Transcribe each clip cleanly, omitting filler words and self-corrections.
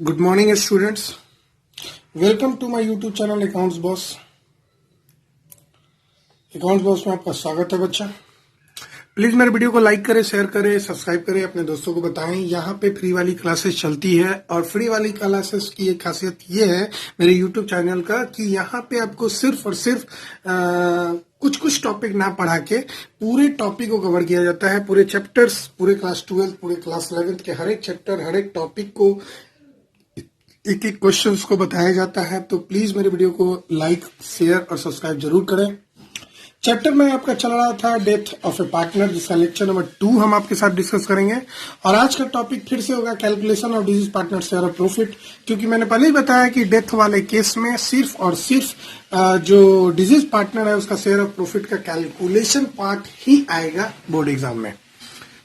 Good morning students, welcome to my YouTube channel accounts boss. Accounts boss में आपका स्वागत है बच्चा। प्लीज मेरे वीडियो को लाइक करें, शेयर करें, सब्सक्राइब करें, अपने दोस्तों को बताएं। यहाँ पे फ्री वाली क्लासेस चलती है और फ्री वाली क्लासेस की एक खासियत ये है मेरे यूट्यूब चैनल का कि यहाँ पे आपको सिर्फ और सिर्फ कुछ कुछ टॉपिक ना पढ़ा के पूरे टॉपिक को कवर किया जाता है। पूरे चैप्टर्स, पूरे क्लास 12, पूरे क्लास 11 के हर एक चैप्टर, हर एक टॉपिक को, एक एक क्वेश्चंस को बताया जाता है। तो प्लीज मेरे वीडियो को लाइक, शेयर और सब्सक्राइब जरूर करें। चैप्टर में आपका चल रहा था डेथ ऑफ ए पार्टनर, जिसका लेक्चर नंबर 2 हम आपके साथ डिस्कस करेंगे। और आज का टॉपिक फिर से होगा calculation of deceased partner share of profit, क्योंकि मैंने पहले ही बताया कि डेथ वाले केस में सिर्फ और सिर्फ जो डिजीज पार्टनर है उसका शेयर ऑफ प्रॉफिट का कैलकुलेशन पार्ट ही आएगा बोर्ड एग्जाम में।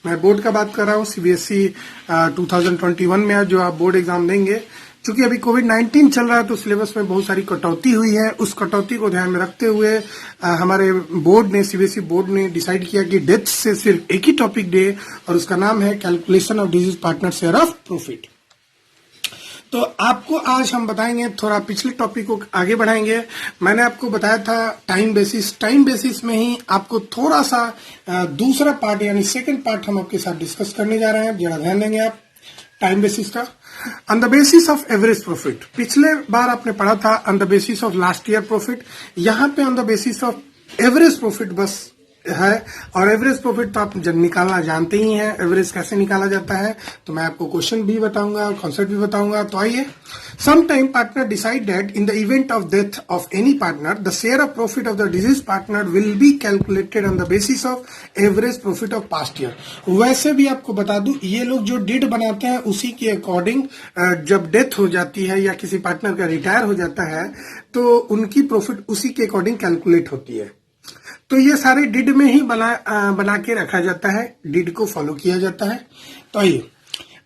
मैं बोर्ड का बात कर रहा हूँ, सीबीएसई 2021 में जो आप बोर्ड एग्जाम देंगे। क्योंकि अभी कोविड-19 चल रहा है तो सिलेबस में बहुत सारी कटौती हुई है। उस कटौती को ध्यान में रखते हुए हमारे बोर्ड ने, सीबीएसई बोर्ड ने डिसाइड किया कि डेथ से सिर्फ एक ही टॉपिक दे और उसका नाम है calculation of deceased partner share of profit. तो आपको आज हम बताएंगे, थोड़ा पिछले टॉपिक को आगे बढ़ाएंगे। मैंने आपको बताया था टाइम बेसिस में ही आपको थोड़ा सा दूसरा पार्ट यानी सेकंड पार्ट हम आपके साथ डिस्कस करने जा रहे हैं। जरा ध्यान देंगे आप टाइम बेसिस का। On the basis of average profit, पिछले बार आपने पढ़ा था on the basis of last year profit. यहाँ पे on the basis of average profit बस है। और एवरेज प्रॉफिट तो आप निकालना जानते ही हैं। एवरेज कैसे निकाला जाता है तो मैं आपको क्वेश्चन भी बताऊंगा और कॉन्सेप्ट भी बताऊंगा। तो आइए, some time partner decide that in the event of death of any partner the share of profit of the deceased partner will be calculated on the basis of average profit of past year. वैसे भी आपको बता दूं, ये लोग जो date बनाते हैं उसी के अकॉर्डिंग जब डेथ हो जाती है या किसी पार्टनर का रिटायर हो जाता है तो उनकी प्रॉफिट उसी के अकॉर्डिंग कैलकुलेट होती है। तो ये सारे डिड में ही बना के रखा जाता है, डिड को फॉलो किया जाता है। तो आइए,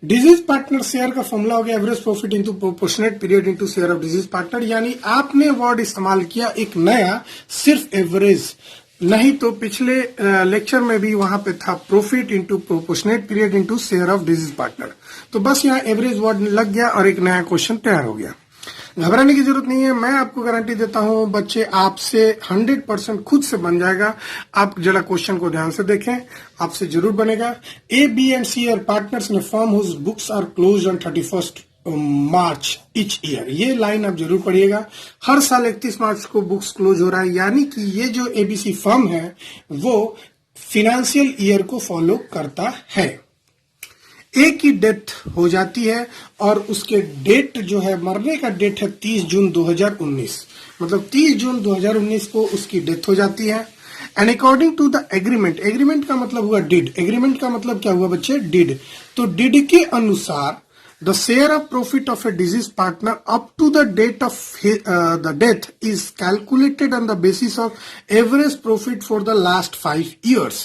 डिजीज पार्टनर शेयर का फॉर्मूला हो गया average profit into proportionate period into share of deceased partner. यानी आपने वर्ड इस्तेमाल किया एक नया, सिर्फ एवरेज नहीं। तो पिछले लेक्चर में भी वहां पे था profit into proportionate period into share of deceased partner. तो बस यहाँ एवरेज वर्ड लग गया और एक नया क्वेश्चन तैयार हो गया। घबराने की जरूरत नहीं है, मैं आपको गारंटी देता हूं बच्चे आपसे 100% खुद से बन जाएगा। आप जरा क्वेश्चन को ध्यान से देखें, आपसे जरूर बनेगा। A, B and C are partners in a firm whose books are closed on 31st March each year. ये लाइन आप जरूर पढ़िएगा। हर साल 31 मार्च को बुक्स क्लोज हो रहा है, यानी कि ये जो एबीसी फर्म है वो फिनेंशियल ईयर को फॉलो करता है। एक की डेथ हो जाती है और उसके डेट जो है, मरने का डेट है 30 जून 2019, मतलब 30 जून 2019 को उसकी डेथ हो जाती है। And according to the agreement, agreement का मतलब हुआ डिड, एग्रीमेंट का मतलब क्या हुआ बच्चे, डिड। तो डिड के अनुसार the share of profit of a deceased partner up to the date of the death is calculated on the basis of average profit for the last 5 years।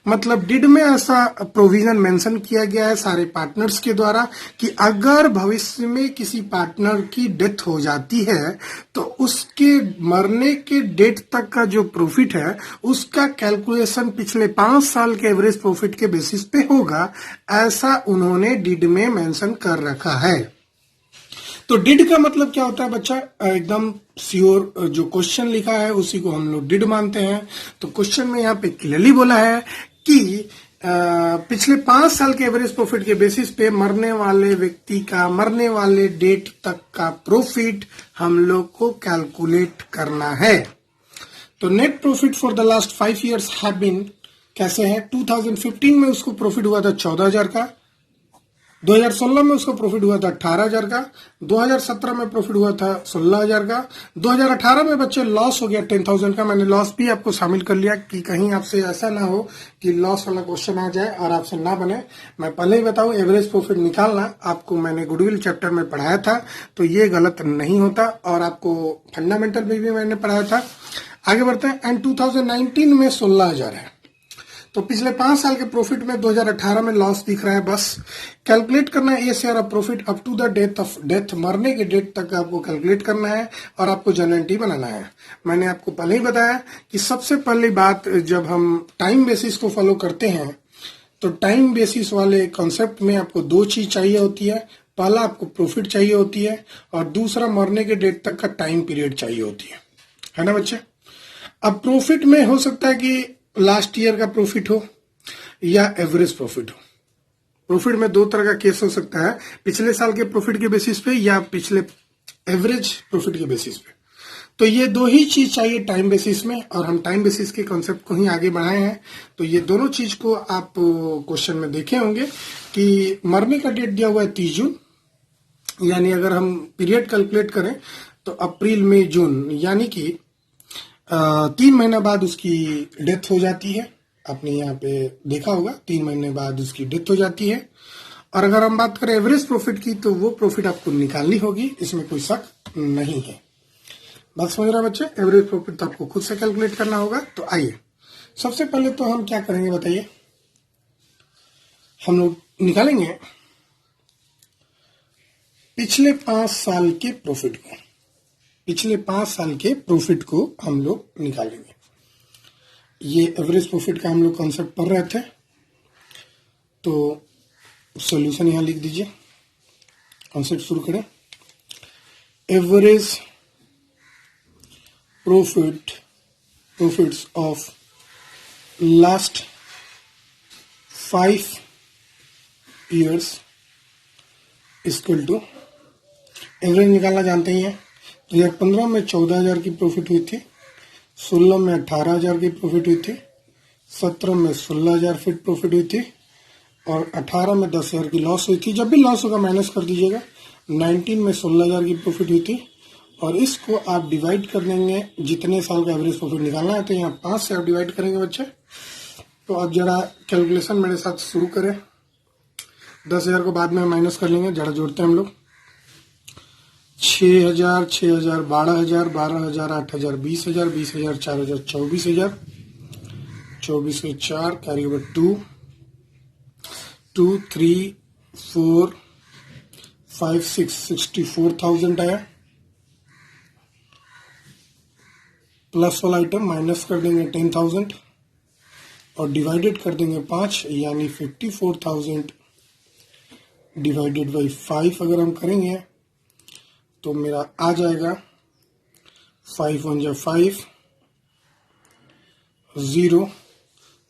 मतलब did में ऐसा प्रोविजन मेंशन किया गया है सारे partners के द्वारा कि अगर भविष्य में किसी पार्टनर की डेथ हो जाती है तो उसके मरने के डेट तक का जो प्रॉफिट है उसका कैलकुलेशन पिछले 5 साल के एवरेज प्रॉफिट के बेसिस पे होगा। ऐसा उन्होंने डिड में मेंशन कर रखा है। तो डिड का मतलब क्या होता है बच्चा, एकदम श्योर जो क्वेश्चन लिखा है उसी को हम लोग डिड मानते हैं। तो क्वेश्चन में यहाँ पे क्लियरली बोला है कि पिछले 5 साल के एवरेज प्रॉफिट के बेसिस पे मरने वाले व्यक्ति का मरने वाले डेट तक का प्रॉफिट हम लोग को कैलकुलेट करना है। तो net profit for the last 5 years have been कैसे है, 2015 में उसको प्रॉफिट हुआ था 14,000 का, 2016 में उसको प्रॉफिट हुआ था 18,000 का, 2017 में प्रॉफिट हुआ था 16,000 का, 2018 में बच्चे लॉस हो गया 10,000 का। मैंने लॉस भी आपको शामिल कर लिया कि कहीं आपसे ऐसा ना हो कि लॉस वाला क्वेश्चन आ जाए और आपसे ना बने। मैं पहले ही बताऊं, एवरेज प्रॉफिट निकालना आपको मैंने गुडविल चैप्टर में पढ़ाया था, तो ये गलत नहीं होता। और आपको फंडामेंटल में भी मैंने पढ़ाया था। आगे बढ़ते हैं। एंड 2019 में 16,000 है। तो पिछले 5 साल के प्रॉफिट में 2018 में लॉस दिख रहा है। बस कैलकुलेट करना है a share of profit up to the death of death, मरने के डेट तक आपको कैलकुलेट करना है और आपको जर्नल एंट्री बनाना है। मैंने आपको पहले ही बताया कि सबसे पहली बात, जब हम टाइम बेसिस को फॉलो करते हैं तो टाइम बेसिस वाले कॉन्सेप्ट में आपको 2 चीज चाहिए होती है। पहला आपको प्रॉफिट चाहिए होती है और दूसरा मरने के डेट तक का टाइम पीरियड चाहिए होती है ना बच्चे। अब प्रॉफिट में हो सकता है कि लास्ट ईयर का प्रॉफिट हो या एवरेज प्रॉफिट हो। प्रॉफिट में दो तरह का केस हो सकता है, पिछले साल के प्रॉफिट के बेसिस पे या पिछले एवरेज प्रॉफिट के बेसिस पे। तो ये दो ही चीज चाहिए टाइम बेसिस में, और हम टाइम बेसिस के कॉन्सेप्ट को ही आगे बढ़ाए हैं। तो ये दोनों चीज को आप क्वेश्चन में देखे होंगे कि मरने का डेट दिया हुआ है 30 जून, यानी अगर हम पीरियड कैलकुलेट करें तो अप्रैल मई जून, यानी कि 3 महीना बाद उसकी डेथ हो जाती है। आपने यहाँ पे देखा होगा 3 महीने बाद उसकी डेथ हो जाती है। और अगर हम बात करें एवरेज प्रॉफिट की तो वो प्रॉफिट आपको निकालनी होगी, इसमें कोई शक नहीं है। बात समझ रहे बच्चे, एवरेज प्रॉफिट तो आपको खुद से कैलकुलेट करना होगा। तो आइए सबसे पहले तो हम क्या करेंगे बताइए, हम लोग निकालेंगे पिछले 5 साल के प्रॉफिट को। पिछले 5 साल के प्रॉफिट को हम लोग निकालेंगे। ये एवरेज प्रॉफिट का हम लोग कॉन्सेप्ट पढ़ रहे थे, तो सॉल्यूशन यहां लिख दीजिए, कॉन्सेप्ट शुरू करें। Average profits of last 5 years equal to, average निकालना जानते ही हैं। 2015 में 14,000 की प्रॉफिट हुई थी, 16 में 18,000 की प्रॉफिट हुई थी, 17 में 16,000 फिट प्रॉफिट हुई थी और 18 में 10,000 की लॉस हुई थी। जब भी लॉस होगा माइनस कर दीजिएगा। 19 में 16,000 की प्रॉफिट हुई थी और इसको आप डिवाइड कर देंगे, जितने साल का एवरेज प्रॉफिट निकालना है तो यहाँ 5 से आप डिवाइड करेंगे बच्चे। तो आप जरा कैलकुलेशन मेरे साथ शुरू करें। 10,000 को बाद में माइनस कर लेंगे, जरा जोड़ते हैं हम लोग। 6,000, 6,000, 12,000, 12,000, 8,000, 20,000, 20,000, 4,000, 24,000, 24 के 4 कैरी ओवर 2, 2, 3, 4, 5, 6, 64,000 आया। प्लस वाला आइटम माइनस कर देंगे 10,000 और डिवाइडेड कर देंगे 5, यानी 54,000 डिवाइडेड बाई 5 अगर हम करेंगे तो मेरा आ जाएगा 5 1 जा 5, 0,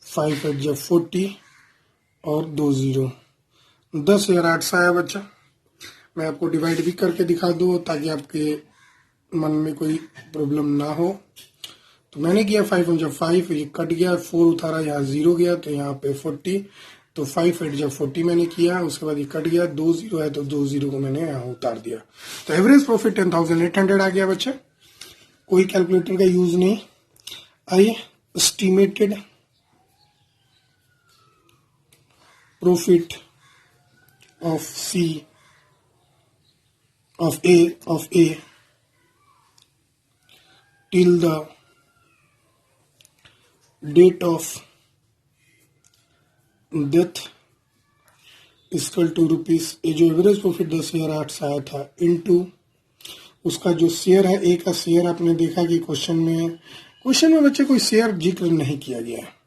5 8 जा 40 और 2 0, 10,800 आया बच्चा। मैं आपको डिवाइड भी करके दिखा दूँ ताकि आपके मन में कोई प्रॉब्लम ना हो। तो मैंने किया 5 1 जा 5, ये कट गया, 4 उतारा, यहाँ 0 गया तो यहाँ पे 40, तो 5 8 जा 40 मैंने किया, उसके बाद ये कट गया, 2 0 है तो 2 0 को मैंने यहाँ उतार दिया। तो एवरेज प्रॉफिट 10,800 आ गया बच्चे, कोई कैलकुलेटर का यूज नहीं। आइए estimated profit of C of A till the date of death equal to rupees, ये जो एवरेज प्रॉफिट 10,800 आया था इनटू उसका जो शेयर है, ए का शेयर। आपने देखा कि क्वेश्चन में बच्चे कोई शेयर जिक्र नहीं किया गया है।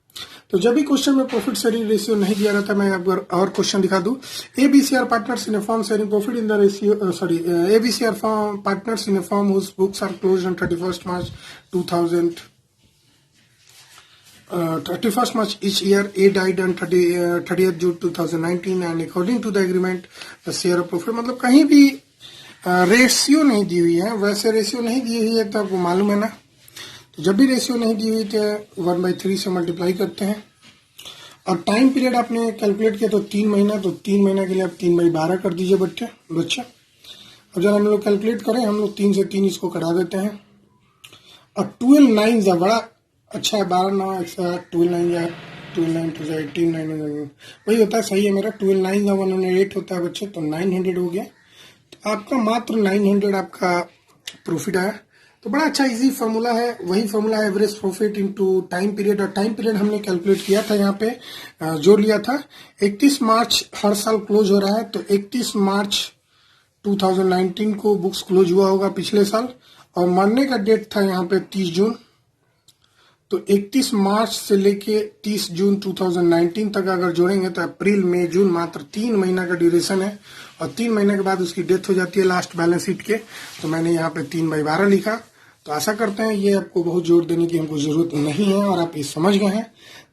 तो जब भी क्वेश्चन में प्रॉफिट शेयरिंग रेशियो नहीं दिया रहता, मैं आपको और क्वेश्चन दिखा दूं। ABCR partners in a firm sharing profit in the ratio, ABCR partners in a firm whose books are closed on 31st March 31st March each year. A died on 30th June 2019 and according to the agreement the share of profit, मतलब कहीं भी ratio नहीं दी हुई है। वैसे ratio नहीं दी हुई है तो आपको मालूम है ना, तो जब भी रेशियो नहीं दी हुई तो 1/3 से मल्टीप्लाई करते हैं। और टाइम पीरियड आपने कैलकुलेट किया तो 3 महीना, तो 3 महीना के लिए आप 3/12 कर दीजिए बच्चे। अब जब हम लोग कैलकुलेट करें, हम लोग 3 से 3 इसको करा देते हैं और 12 9 जा बड़ा अच्छा है, 12 9 108, 12 9 या 12 9 2 18 9 वही होता है, सही है मेरा। 12 9 जा 108 होता है बच्चे, तो 900 हो गया। तो आपका मात्र 900 आपका प्रॉफिट आया। तो बड़ा अच्छा इजी फॉर्मूला है, वही फॉर्मूला है average profit into time period. और टाइम पीरियड हमने कैलकुलेट किया था, यहाँ पे जोड़ लिया था। 31 मार्च हर साल क्लोज हो रहा है, तो 31 मार्च 2019 को बुक्स क्लोज हुआ होगा पिछले साल, और मरने का डेट था यहाँ पे 30 जून। तो 31 मार्च से लेके 30 जून 2019 तक अगर जोड़ेंगे तो अप्रैल मई जून मात्र 3 महीना का ड्यूरेशन है, और 3 महीने के बाद उसकी डेथ हो जाती है लास्ट बैलेंस शीट के। तो मैंने यहाँ पे 3/12 लिखा। तो आशा करते हैं ये आपको बहुत जोर देने की हमको जरूरत नहीं है और आप ये समझ गए हैं।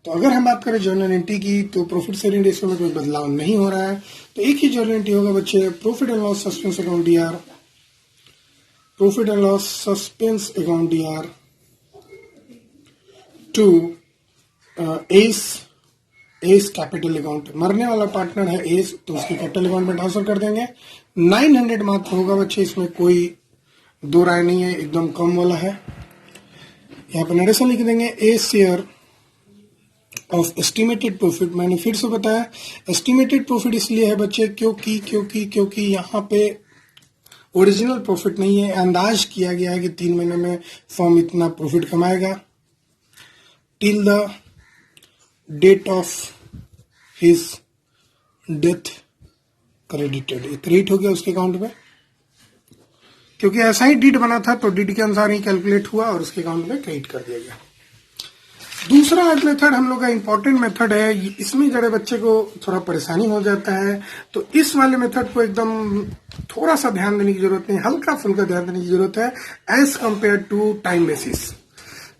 तो अगर हम बात करें जर्नल एंट्री की, तो प्रॉफिट शेयरिंग रेशियो में कोई बदलाव नहीं हो रहा है। तो एक ही जर्नल एंट्री होगा बच्चे, profit and loss suspense account DR, profit and loss suspense account DR to S capital account. मरने वाला पार्टनर है एस, तो उसके कैपिटल अकाउंट में ट्रांसफर कर देंगे। 900 मात्र होगा बच्चे, इसमें कोई दो राय नहीं है, एकदम कम वाला है। यहाँ पर नरेशन लिख देंगे, ए शेयर ऑफ एस्टिमेटेड प्रॉफिट। मैंने फिर से बताया एस्टिमेटेड प्रॉफिट इसलिए है बच्चे क्योंकि यहाँ पे ओरिजिनल प्रॉफिट नहीं है, अंदाज किया गया है कि 3 महीने में फर्म इतना प्रॉफिट कमाएगा। Till the date of his death credited, credit हो गया उसके अकाउंट में, क्योंकि ऐसा ही डीड बना था तो डीड के अनुसार ही कैलकुलेट हुआ और उसके अकाउंट में क्रेडिट कर दिया गया। दूसरा मेथड हम लोग का इंपॉर्टेंट मेथड है, इसमें जरा बच्चे को थोड़ा परेशानी हो जाता है, तो इस वाले मेथड को एकदम थोड़ा सा ध्यान देने की जरूरत नहीं, हल्का फुल्का ध्यान देने की जरूरत है as compare to time basis.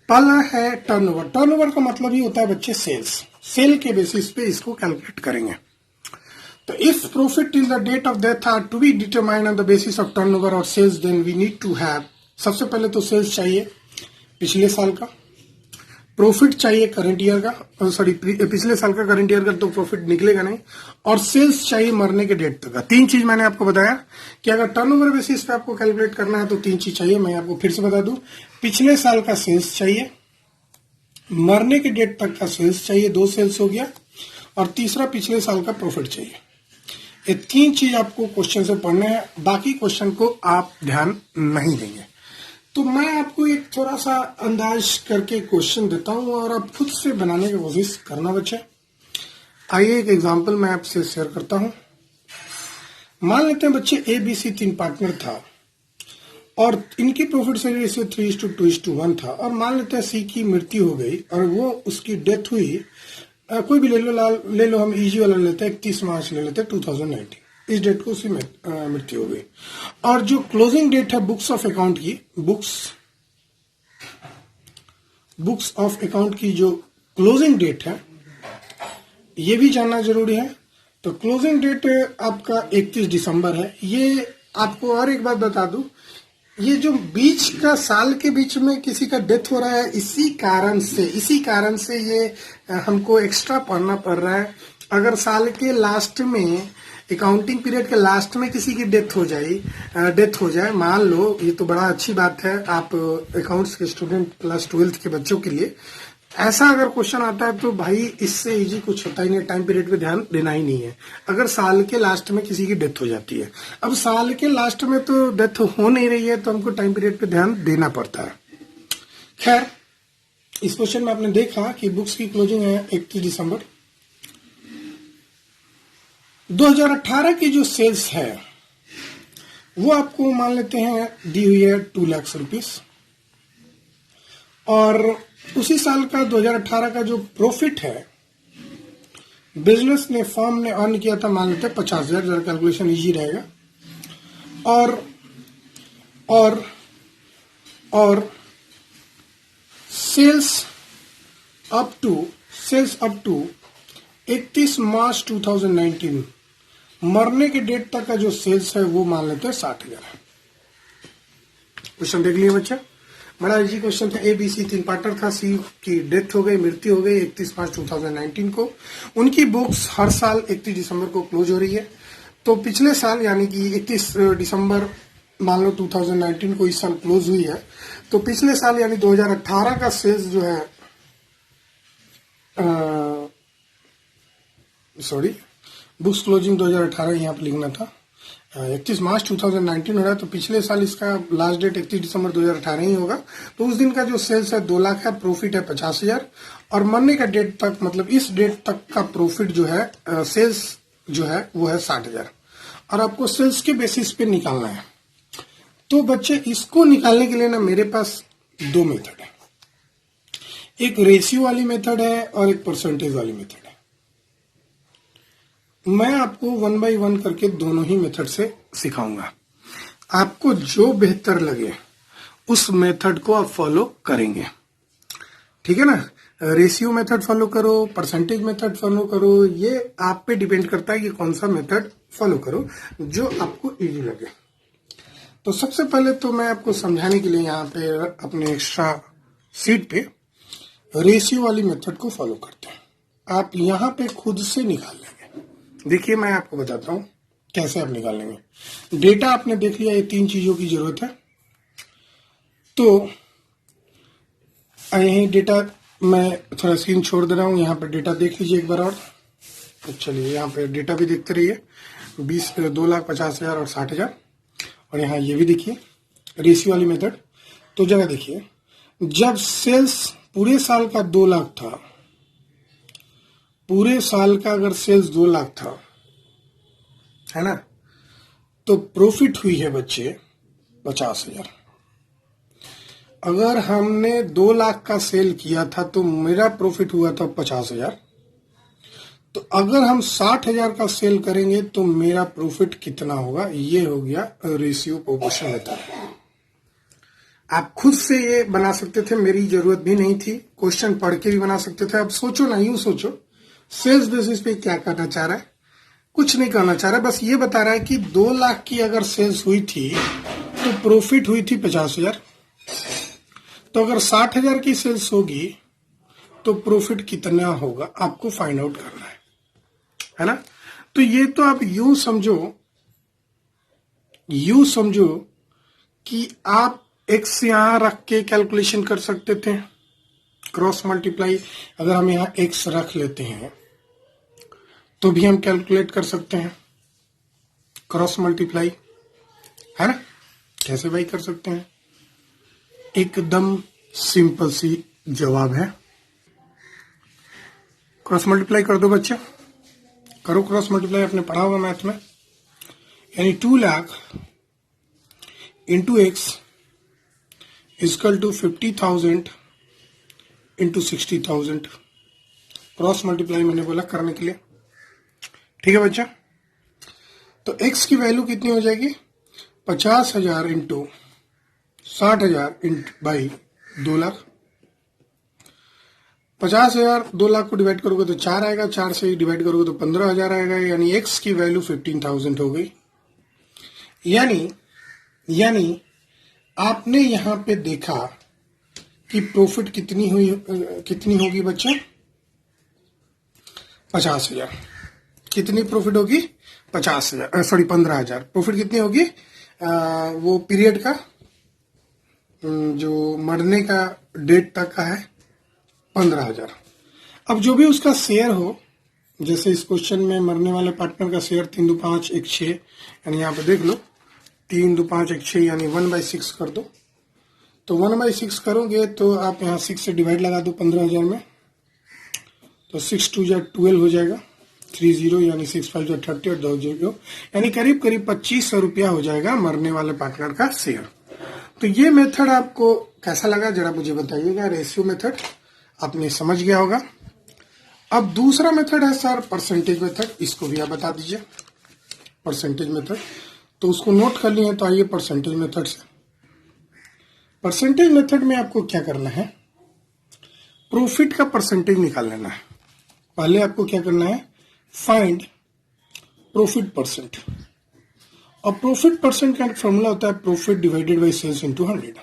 पहला है टर्नओवर। टर्नओवर का मतलब ही होता है बच्चे सेल्स, सेल के बेसिस पे इसको कैलकुलेट करेंगे। तो if profit till the date of death are to be determined on the basis of turnover और sales, then we need to have, सबसे पहले तो सेल्स चाहिए पिछले साल का, प्रॉफिट चाहिए करंट ईयर का, सॉरी पिछले साल का करंट ईयर का तो प्रॉफिट निकलेगा नहीं, और सेल्स चाहिए मरने के डेट तक का। 3 चीज मैंने आपको बताया कि अगर टर्नओवर बेसिस पे आपको कैलकुलेट करना है तो 3 चीज चाहिए। मैं आपको फिर से बता दूं, पिछले साल का सेल्स चाहिए, मरने के डेट तक का सेल्स चाहिए, 2 सेल्स हो गया, और तीसरा पिछले साल का प्रॉफिट चाहिए। ये 3 चीज आपको क्वेश्चन से पढ़ने हैं, बाकी क्वेश्चन को आप ध्यान नहीं देंगे। तो मैं आपको एक थोड़ा सा अंदाज करके क्वेश्चन देता हूं और आप खुद से बनाने की कोशिश करना बच्चे। आइए एक एग्जांपल मैं आपसे शेयर करता हूं। मान लेते हैं बच्चे ABC 3 पार्टनर था और इनकी प्रॉफिट शेयरिंग रेशियो 3:2:1 था, और मान लेते हैं C की मृत्यु हो गई और वो उसकी डेथ हुई, कोई भी ले लो हम इजी वाला लेते हैं, 31 मार्च ले लेते हैं 2019, इस डेट को उसकी मृत्यु हो गई। और जो क्लोजिंग डेट है बुक्स ऑफ अकाउंट की, बुक्स ऑफ अकाउंट की जो क्लोजिंग डेट है, ये भी जानना जरूरी है। तो क्लोजिंग डेट आपका 31 दिसंबर है। ये आपको और एक बात बता दूं, ये जो बीच का साल के बीच में किसी का डेथ हो रहा है, इसी कारण से ये हमको एक्स्ट्रा पढ़ना पड़ रहा है। अगर साल के लास्ट में, अकाउंटिंग पीरियड के लास्ट में किसी की डेथ हो जाए, मान लो, ये तो बड़ा अच्छी बात है आप अकाउंट्स के स्टूडेंट प्लस 12th के बच्चों के लिए, ऐसा अगर क्वेश्चन आता है तो भाई इससे इजी कुछ होता ही नहीं, टाइम पीरियड पे ध्यान देना ही नहीं है। अगर साल के लास्ट में किसी की डेथ हो जाती है, अब साल के लास्ट में तो डेथ हो नहीं रही है तो हमको टाइम पीरियड पे ध्यान देना पड़ता है। खैर, इस क्वेश्चन में आपने देखा कि बुक्स की क्लोजिंग है 31 दिसंबर। 2018 की जो सेल्स है वो आपको मान लेते हैं दी हुई है 2 लाख रुपीस, और उसी साल का 2018 का जो प्रॉफिट है बिजनेस ने, फर्म ने अर्न किया था, मान लेते हैं 50,000, जरा कैलकुलेशन इजी रहेगा। और सेल्स अप टू 31 मार्च 2019, मरने के डेट तक का जो सेल्स है वो मान लेते हैं 60,000 है। क्वेश्चन देख लिए बच्चे, बड़ा इजी क्वेश्चन था। ABC 3 पार्टनर था, C की डेथ हो गई, मृत्यु हो गई 31 मार्च 2019 को। उनकी बुक्स हर साल 31 दिसंबर को क्लोज हो रही है। तो पिछले साल यानी कि 31 दिसंबर मान लो 2019 को इस साल क्लोज हुई है, तो पिछले साल यानी 2018 का सेल्स जो है, बुक्स क्लोजिंग 2018 यहाँ पे लिखना था, 31 मार्च 2019 हो रहा है, तो पिछले साल इसका लास्ट डेट 31 दिसंबर 2018 ही होगा। तो उस दिन का जो सेल्स है 2 लाख है, प्रॉफिट है 50,000, और मरने का डेट तक, मतलब इस डेट तक का प्रॉफिट जो है, सेल्स जो है वो है 60,000, और आपको सेल्स के बेसिस पे निकालना है। तो बच्चे इसको निकालने के लिए ना मेरे पास 2 मेथड है। एक रेशियो वाली मेथड है और एक परसेंटेज वाली मेथड है। मैं आपको 1 बाय 1 करके दोनों ही मेथड से सिखाऊंगा। आपको जो बेहतर लगे उस मेथड को आप फॉलो करेंगे, ठीक है ना। रेशियो मेथड फॉलो करो, परसेंटेज मेथड फॉलो करो, ये आप पे डिपेंड करता है कि कौन सा मेथड फॉलो करो जो आपको इजी लगे। तो सबसे पहले तो मैं आपको समझाने के लिए यहाँ पे अपने एक्स्ट्रा सीट पे रेशियो वाली मेथड को फॉलो करते हैं। आप यहाँ पे खुद से निकाल लेंगे। देखिए मैं आपको बताता हूँ कैसे आप निकाल लेंगे। डेटा आपने देख लिया, ये 3 चीजों की जरूरत है। तो यही डेटा मैं थोड़ा स्क्रीन छोड़ दे रहा हूँ, यहाँ पे डेटा देख लीजिए एक बार और। तो चलिए यहाँ पे डेटा भी देखते रहिए, 2,50,000 और 60,000। और यहाँ ये भी देखिए रेशियो वाली मेथड। तो जगह देखिए, जब सेल्स पूरे साल का 2 लाख था, पूरे साल का अगर सेल्स 2 लाख था, है ना, तो प्रॉफिट हुई है बच्चे 50,000। अगर हमने 2 लाख का सेल किया था तो मेरा प्रॉफिट हुआ था 50,000। तो अगर हम 60,000 का सेल करेंगे तो मेरा प्रॉफिट कितना होगा, ये हो गया रेशियो प्रोपोर्शन मेथड। आप खुद से ये बना सकते थे, मेरी जरूरत भी नहीं थी। क्वेश्चन पढ़ के भी बना सकते थे। अब सोचो ना, यूं सोचो, सेल्स बेसिस पे क्या करना चाह रहा है, कुछ नहीं करना चाह रहा है, बस ये बता रहा है कि 2 लाख की अगर सेल्स हुई थी तो प्रॉफिट हुई थी 50,000। तो अगर 60,000 की सेल्स होगी तो प्रॉफिट कितना होगा आपको फाइंड आउट करना है ना। तो ये तो आप यूं समझो कि आप एक्स यहां रख के कैलकुलेशन कर सकते थे, क्रॉस मल्टीप्लाई। अगर हम यहां एक्स रख लेते हैं तो भी हम कैलकुलेट कर सकते हैं, क्रॉस मल्टीप्लाई, है ना। कैसे भाई कर सकते हैं, एकदम सिंपल सी जवाब है, क्रॉस मल्टीप्लाई कर दो बच्चे, करो क्रॉस मल्टीप्लाई, आपने पढ़ा होगा मैथ में। यानी 2 lakh into x is equal to 50,000 into 60,000। Cross multiply मैंने बोला करने के लिए, ठीक है बच्चा। तो एक्स की वैल्यू कितनी हो जाएगी, 50,000 into 60,000 into by 2 lakh. 50,000 2 lakh को डिवाइड करोगे तो 4 आएगा, 4 से डिवाइड करोगे तो 15,000 आएगा। यानी एक्स की वैल्यू 15,000 हो गई। यानी आपने यहां पे देखा कि प्रॉफिट कितनी होगी बच्चे, 50,000। कितनी प्रॉफिट होगी, 50,000, सॉरी 15,000। प्रॉफिट कितनी होगी, वो पीरियड का जो मरने का डेट तक का है 15,000। अब जो भी उसका शेयर हो, जैसे इस क्वेश्चन में मरने वाले पार्टनर का शेयर 3 2 5 1 6, यानी यहाँ पे देख लो 3 2 5 1 6, यानी 1/6 कर दो। तो 1/6 करोगे तो आप यहाँ 6 से डिवाइड लगा दो 15,000 में, तो 6 2 12 हो जाएगा, 30 यानी 6 5 30 और 2 0, यानी करीब 2,500 रुपया हो जाएगा मरने वाले पार्टनर का शेयर। तो ये मेथड आपको कैसा लगा जरा मुझे बताइएगा। रेशियो मेथड आपने समझ गया होगा। अब दूसरा मेथड है सर परसेंटेज मेथड, इसको भी आप बता दीजिए। परसेंटेज मेथड तो उसको नोट कर लिए, तो आइए परसेंटेज मेथड से। परसेंटेज मेथड में आपको क्या करना है, प्रॉफिट का परसेंटेज निकाल लेना है। पहले आपको क्या करना है, फाइंड प्रॉफिट परसेंट। और प्रॉफिट परसेंट का फॉर्मूला होता है profit divided by sales into 100।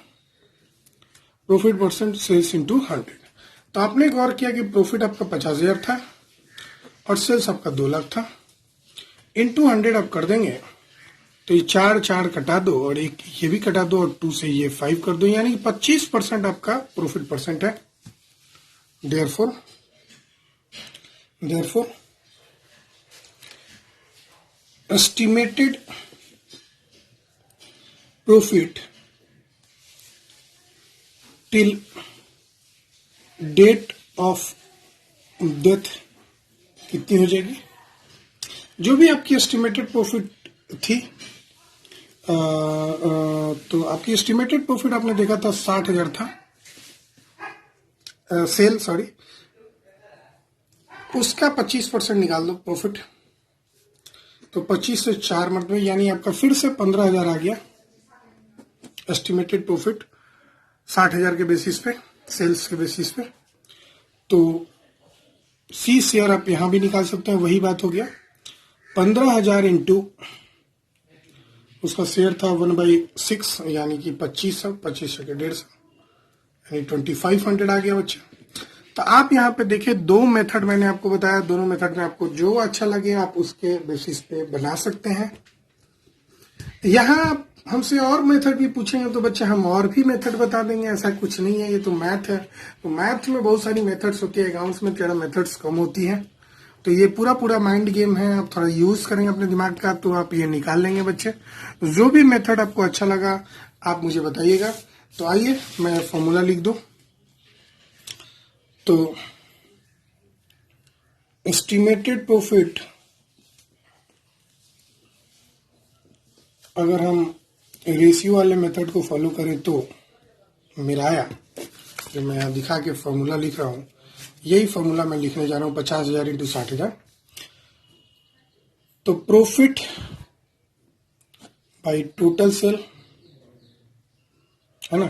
Profit percent sales into 100। तो आपने गौर किया कि प्रॉफिट आपका 50,000 था और सेल्स आपका 2 लाख था। इंटू 100 आप कर देंगे तो ये 4 कटा दो और एक ये भी कटा दो और 2 से ये 5 कर दो, यानी 25% आपका प्रॉफिट परसेंट है। Therefore estimated profit till date of death कितनी हो जाएगी। जो भी आपकी एस्टिमेटेड प्रॉफिट थी, तो आपकी एस्टिमेटेड प्रॉफिट आपने देखा था 60,000 था, सेल सॉरी, उसका 25% निकाल दो प्रॉफिट, तो 25 से 4 मरतबे यानी आपका फिर से 15,000 आ गया एस्टिमेटेड प्रॉफिट 60,000 के बेसिस पे, सेल्स के बेसिस पे। तो सी शेयर आप यहां भी निकाल सकते हैं, वही बात हो गया 15,000 इंटू उसका शेयर था 1/6 यानी कि 2500, 2500 के 150 यानी 2500 आ गया बच्चे। तो आप यहाँ पे देखिए दो मेथड मैंने आपको बताया, दोनों मेथड में आपको जो अच्छा लगे आप उसके बेसिस पे बना सकते हैं। यहाँ आप हमसे और मेथड भी पूछेंगे तो बच्चे हम और भी मेथड बता देंगे, ऐसा कुछ नहीं है, ये तो मैथ है। तो मैथ में बहुत सारी मेथड्स होती है, अकाउंट्स में थोड़ा मेथड्स कम होती है। तो ये पूरा पूरा माइंड गेम है, आप थोड़ा यूज करेंगे अपने दिमाग का तो आप ये निकाल लेंगे बच्चे। जो भी मेथड आपको अच्छा लगा आप मुझे बताइएगा। तो आइए मैं फॉर्मूला लिख दूं। तो एस्टिमेटेड प्रॉफिट अगर हम रेशियो वाले मेथड को फॉलो करें तो मिराया, जो मैं यहाँ दिखा के फॉर्मूला लिख रहा हूं, यही फॉर्मूला मैं लिखने जा रहा हूं 50,000 इंटू 60,000। तो प्रॉफिट बाय टोटल सेल है ना,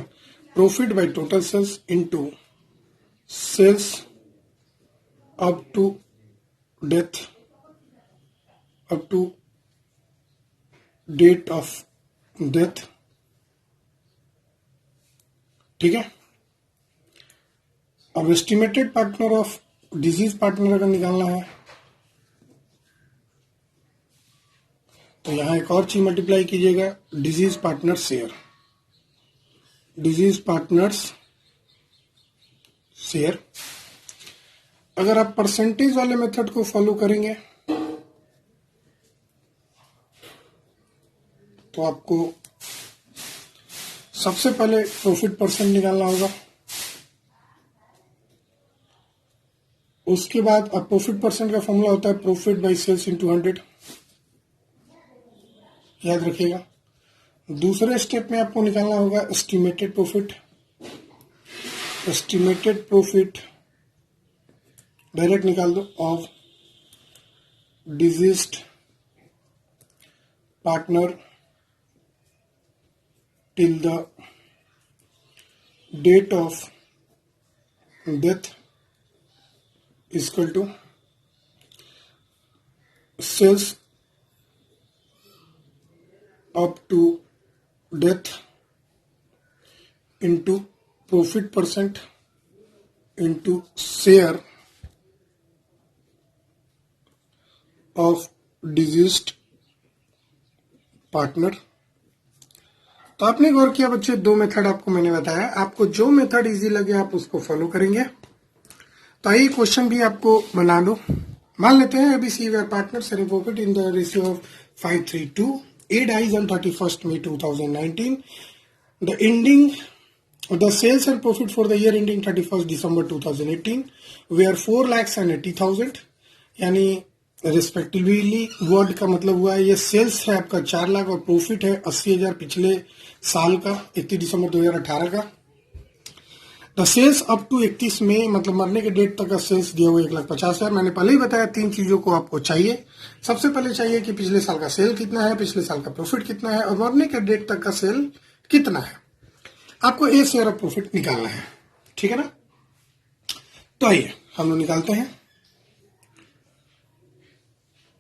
profit by total sales into sales up to death, up to date of death. ठीक है। अब estimated partner of deceased partner अगर निकालना है तो यहां एक और चीज मल्टीप्लाई कीजिएगा, disease partner share, disease partners share. अगर आप परसेंटेज वाले मेथड को फॉलो करेंगे तो आपको सबसे पहले प्रॉफिट परसेंट निकालना होगा, उसके बाद अब प्रॉफिट परसेंट का फॉर्मूला होता है प्रॉफिट बाय सेल्स इंटू 100, याद रखिएगा। दूसरे स्टेप में आपको निकालना होगा estimated profit, estimated profit direct निकाल दो of deceased partner till the date of death equal to sales up to death into profit percent into share of deceased partner. तो आपने गौर किया बच्चे, दो मेथड आपको मैंने बताया, आपको जो मेथड इजी लगे आप उसको फॉलो करेंगे। तो आइए क्वेश्चन भी आपको बना लो। मान लेते हैं ABC where partner sharing profit in the ratio of 5:3 A dies on 31st May 2019. The ending, the sales and profit for the year ending 31st December 2018 were 4,80,000 यानी रेस्पेक्टिवली। वर्ड का मतलब हुआ है ये सेल्स है आपका 4 लाख और प्रॉफिट है 80,000 पिछले साल का 31 दिसंबर 2018 का। द सेल्स अप टू 31 मई मतलब मरने के डेट तक का सेल्स दिया हुआ 1,50,000। मैंने पहले ही बताया 3 चीजों को आपको चाहिए। सबसे पहले चाहिए कि पिछले साल का सेल कितना है, पिछले साल का प्रॉफिट कितना है और मरने के डेट तक का सेल कितना है। आपको ए शेयर ऑफ प्रॉफिट निकालना है, ठीक है ना। तो आइए हम लोग निकालते हैं,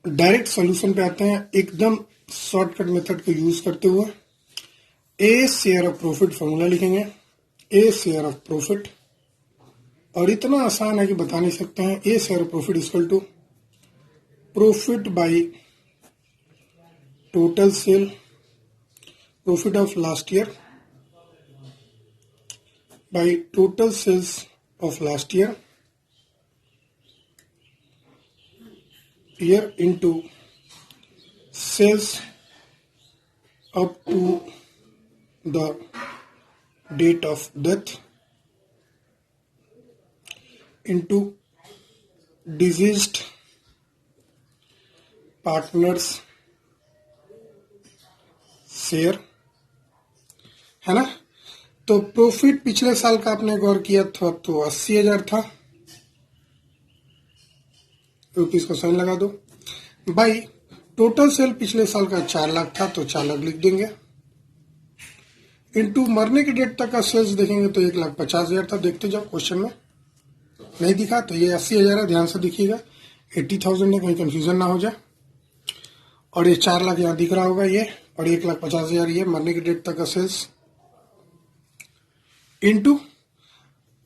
डायरेक्ट सॉल्यूशन पे आते हैं एकदम शॉर्टकट मेथड को यूज करते हुए। ए शेयर ऑफ प्रॉफिट फॉर्मूला लिखेंगे, ए शेयर ऑफ प्रॉफिट, और इतना आसान है कि बता नहीं सकते हैं। A share of profit equal to profit by total sale, profit of last year by total sales of last year into sales up to the date of death into deceased partners share, है ना। तो profit पिछले साल का आपने गौर किया था तो 80,000 था, रुपीस को साइन लगा दो। भाई टोटल सेल पिछले साल का 4 लाख था तो 4 लाख लिख देंगे, इनटू मरने के डेट तक का सेल्स देखेंगे तो 1,50,000 था। देखते जाओ, क्वेश्चन में नहीं दिखा तो ये 80,000 है, ध्यान से दिखिएगा, 80,000 है, कहीं कंफ्यूजन ना हो जाए। और ये 4 लाख यहाँ दिख रहा होगा ये, और 1,50,000 ये मरने के डेट तक का सेल्स, इनटू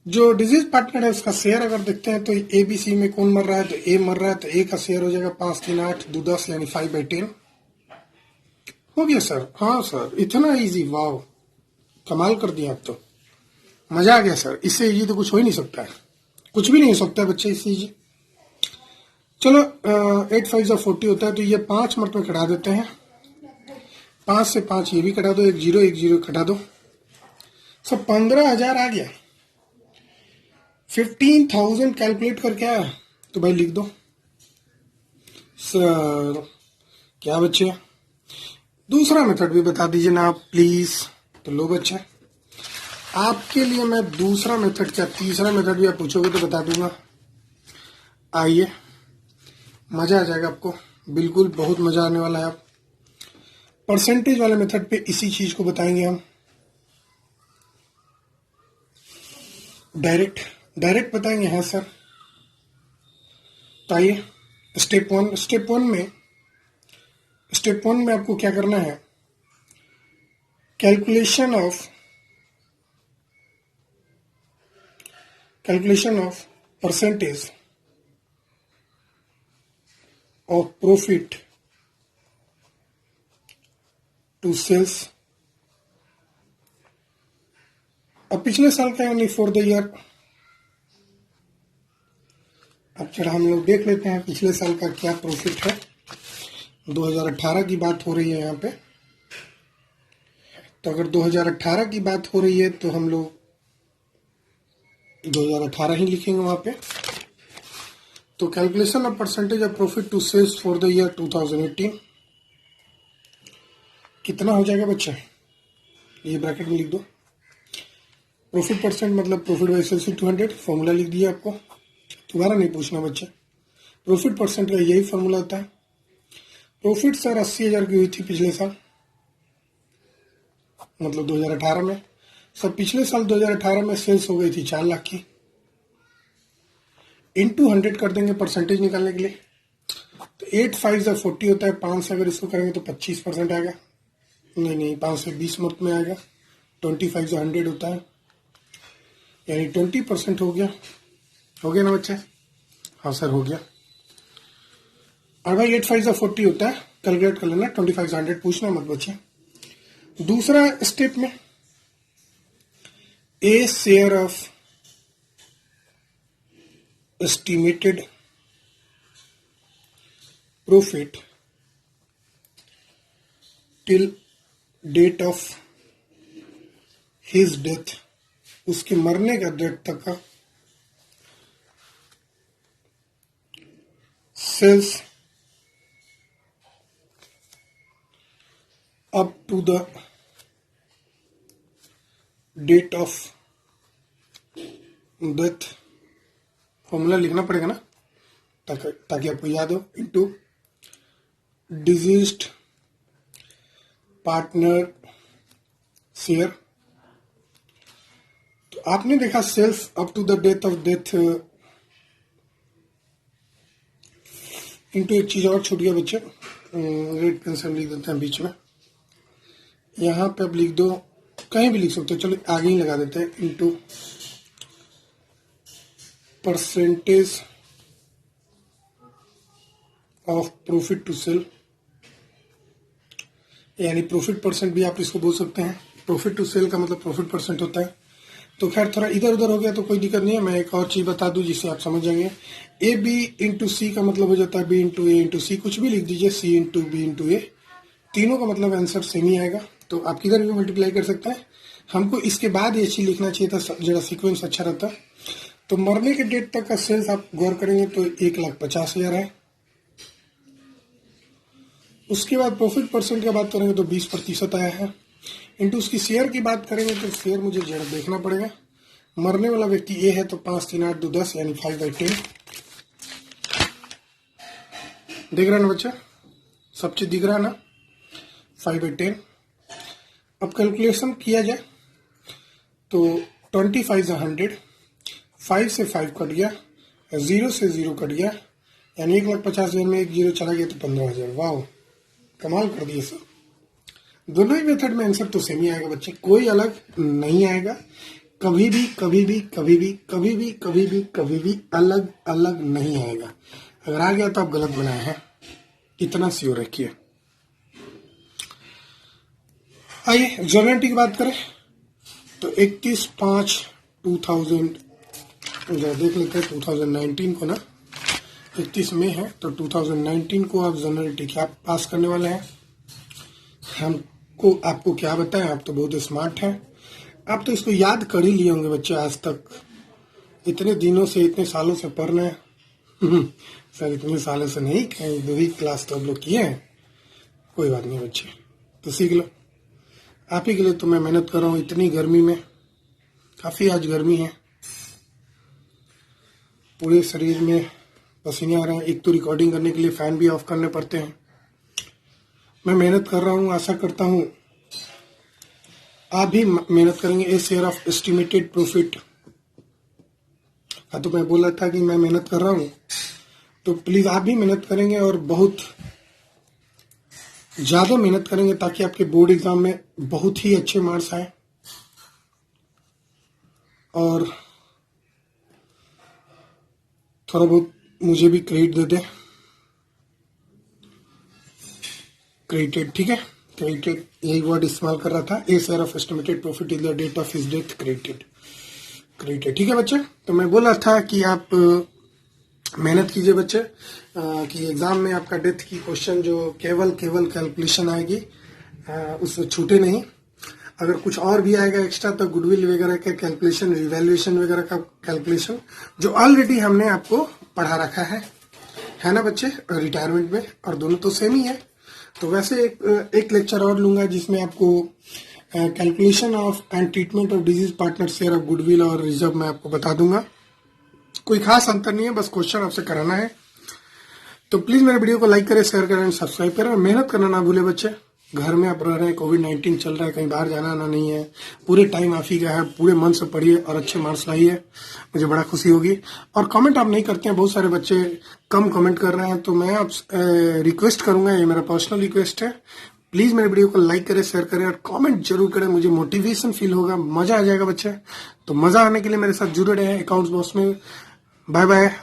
जो डिजीज पार्टनर है उसका शेयर अगर देखते हैं तो ABC में कौन मर रहा है तो A मर रहा है, तो A का शेयर हो जाएगा 5, 3, 8, 2, 10 यानी 5/10 हो गया सर। हाँ सर, इतना इजी, वाह कमाल कर दिया, आप तो मजा आ गया सर, इससे इजी तो कुछ हो ही नहीं सकता है, कुछ भी नहीं हो सकता है बच्चे इससे इजी। चलो 8 5 जा 40 होता है, तो ये 5 मरतबा कटा देते हैं, 5 से 5 ये भी कटा दो, 1 0 1 0 कटा दो, सब 15,000 आ गया। 15,000 कैलकुलेट करके आया तो भाई लिख दो सर। क्या बच्चे, दूसरा मेथड भी बता दीजिए ना आप प्लीज। तो लो बच्चे, आपके लिए मैं दूसरा मेथड क्या तीसरा मेथड भी आप पूछोगे तो बता दूंगा। आइए, मजा आ जाएगा आपको, बिल्कुल बहुत मजा आने वाला है। आप परसेंटेज वाले मेथड पे इसी चीज को बताएंगे हम, डायरेक्ट बताएंगे। हाँ सर, तो आइए स्टेप वन में आपको क्या करना है, calculation of percentage of profit to sales. अब पिछले साल का यानी फॉर द ईयर, अब चलो हम लोग देख लेते हैं पिछले साल का क्या प्रॉफिट है। 2018 की बात हो रही है यहाँ पे, तो अगर 2018 की बात हो रही है तो हम लोग 2018 ही लिखेंगे वहां पे। तो calculation of percentage of profit to sales for the year 2018 कितना हो जाएगा बच्चे, ये ब्रैकेट में लिख दो। प्रॉफिट परसेंट मतलब प्रॉफिट बाई सेल्स 200, फॉर्मूला लिख दिया आपको, दोबारा नहीं पूछना बच्चे। प्रॉफिट परसेंट का यही फॉर्मूला होता है। प्रॉफिट सर 80,000 की हुई थी पिछले साल, मतलब 2018 में। सर पिछले साल 2018 में सेल्स हो गई थी 4 लाख की, इनटू 100 कर देंगे परसेंटेज निकालने के लिए। तो 8 5 जा 40 होता है, 5 से अगर इसको करेंगे तो 25% आएगा, नहीं 5 से 20 मत में आएगा। 25 जा 100 होता है, यानी 20% हो गया ना बच्चे। हाँ सर हो गया। और भाई 8 5 जा 40 होता है, कैलकुलेट कर लेना, 25 जा 100 पूछना मत बच्चे। दूसरा स्टेप में a share of estimated profit till date of his death, उसके मरने का डेट तक का sales up to the date of death. Formula लिखना पड़ेगा ना ताकि आपको याद हो, इनटू डिजीज्ड पार्टनर शेयर। तो आपने देखा sales up to the date of death, into एक चीज और छूट गया बच्चे, रेड पेन से लिख देते हैं बीच में, यहां पे अब लिख दो, कहीं भी लिख सकते हो, चलो आगे ही लगा देते हैं, into percentage of profit to sale, यानी प्रॉफिट परसेंट भी आप इसको बोल सकते हैं। प्रॉफिट टू सेल का मतलब प्रॉफिट परसेंट होता है। तो खैर थोड़ा इधर उधर हो गया तो कोई दिक्कत नहीं है, मैं एक और चीज बता दूं जिससे आप समझ जाएंगे। ए बी इंटू सी का मतलब हो जाता है बी इंटू ए इंटू सी, कुछ भी लिख दीजिए, सी इंटू बी इंटू ए, तीनों का मतलब आंसर सेम ही आएगा। तो आप किधर भी मल्टीप्लाई कर सकते हैं। हमको इसके बाद ये चीज लिखना चाहिए था, जरा सीक्वेंस अच्छा रहता। तो मरने के डेट तक का सेल्स आप गौर करेंगे तो 1,50,000 है। उसके बाद प्रॉफिट परसेंट की बात करेंगे तो 20% आया है। इंटू उसकी शेयर की बात करेंगे तो शेयर मुझे जरा देखना पड़ेगा। मरने वाला व्यक्ति ए है तो 5 3 8 2 10 यानी 5/10। देख रहा है ना बच्चा, सब चीज दिख रहा है ना, 5/10। अब कैलकुलेशन किया जाए तो 25 is 100, 5 से 5 कट गया, 0 से 0 कट गया, यानी 1,50,000 में एक 0 चला गया तो 15,000। वाह, कमाल कर दिए सर। दोनों ही मेथड में आंसर तो सेम ही आएगा बच्चे, कोई अलग नहीं आएगा। कभी भी कभी भी कभी भी कभी भी कभी भी कभी भी अलग अलग नहीं आएगा। अगर आ गया तो आप गलत बनाए हैं, इतना श्योर रखिए। आइए जनरलिटी की बात करें तो 31/5/2000 देख लेते हैं। 2019 को ना 31 मई है तो 2019 को आप जनरलिटी क्या पास करने वाले हैं। हमको आपको क्या बताएं, आप तो बहुत स्मार्ट हैं, आप तो इसको याद कर ही लिए होंगे बच्चे। आज तक इतने दिनों से, इतने सालों से पढ़ रहे हैं। सर इतने सालों से नहीं, कहीं 2 ही क्लास तो आप लोग किए हैं। कोई बात नहीं बच्चे, तो सीख लो। आप ही के लिए तो मैं मेहनत कर रहा हूँ इतनी गर्मी में। काफी आज गर्मी है, पूरे शरीर में पसीने आ रहे हैं। एक तो रिकॉर्डिंग करने के लिए फैन भी ऑफ करने पड़ते हैं। मैं मेहनत कर रहा हूँ, आशा करता हूँ आप भी मेहनत करेंगे। ए शेयर ऑफ एस्टिमेटेड प्रॉफिट, तो मैं बोला था कि मैं मेहनत कर रहा हूँ, तो प्लीज आप भी मेहनत करेंगे और बहुत ज्यादा मेहनत करेंगे ताकि आपके बोर्ड एग्जाम में बहुत ही अच्छे मार्क्स आए। और थोड़ा बहुत मुझे भी क्रेडिट दे दे, क्रेडिटेड, ठीक है, क्रेडिटेड यही वर्ड इस्तेमाल कर रहा था। A share of estimated profit is the date of his death, credited, credited, ठीक है बच्चे। तो मैं बोला था कि आप मेहनत कीजिए बच्चे, कि एग्जाम में आपका डेथ की क्वेश्चन जो केवल कैलकुलेशन आएगी, उससे छूटे नहीं। अगर कुछ और भी आएगा एक्स्ट्रा तो गुडविल वगैरह का कैलकुलेशन, रिवैल्यूएशन वगैरह का कैलकुलेशन जो ऑलरेडी हमने आपको पढ़ा रखा है ना बच्चे, रिटायरमेंट में, और दोनों तो सेम ही है। तो वैसे एक लेक्चर और लूंगा जिसमें आपको calculation of and treatment of deceased partner share of goodwill और रिजर्व मैं आपको बता दूंगा। कोई खास अंतर नहीं है, बस क्वेश्चन आपसे कराना है। तो प्लीज मेरे वीडियो को लाइक करें, शेयर करें, सब्सक्राइब करें और मेहनत करना ना भूले बच्चे। घर में आप रह रहे हैं, कोविड-19 चल रहा है, कहीं बाहर जाना आना नहीं है, पूरे टाइम आप ही का है, पूरे मन से पढ़िए और अच्छे मार्क्स लाइए, मुझे बड़ा खुशी होगी। और कमेंट आप नहीं करते हैं, बहुत सारे बच्चे कम कमेंट कर रहे हैं, तो मैं आप रिक्वेस्ट करूंगा, ये मेरा पर्सनल रिक्वेस्ट है, प्लीज मेरे वीडियो को लाइक करें, शेयर करें और कमेंट जरूर करें, मुझे मोटिवेशन फील होगा, मजा आ जाएगा बच्चे। तो मजा आने के लिए मेरे साथ जुड़े रहे अकाउंट्स बॉस में। Bye bye.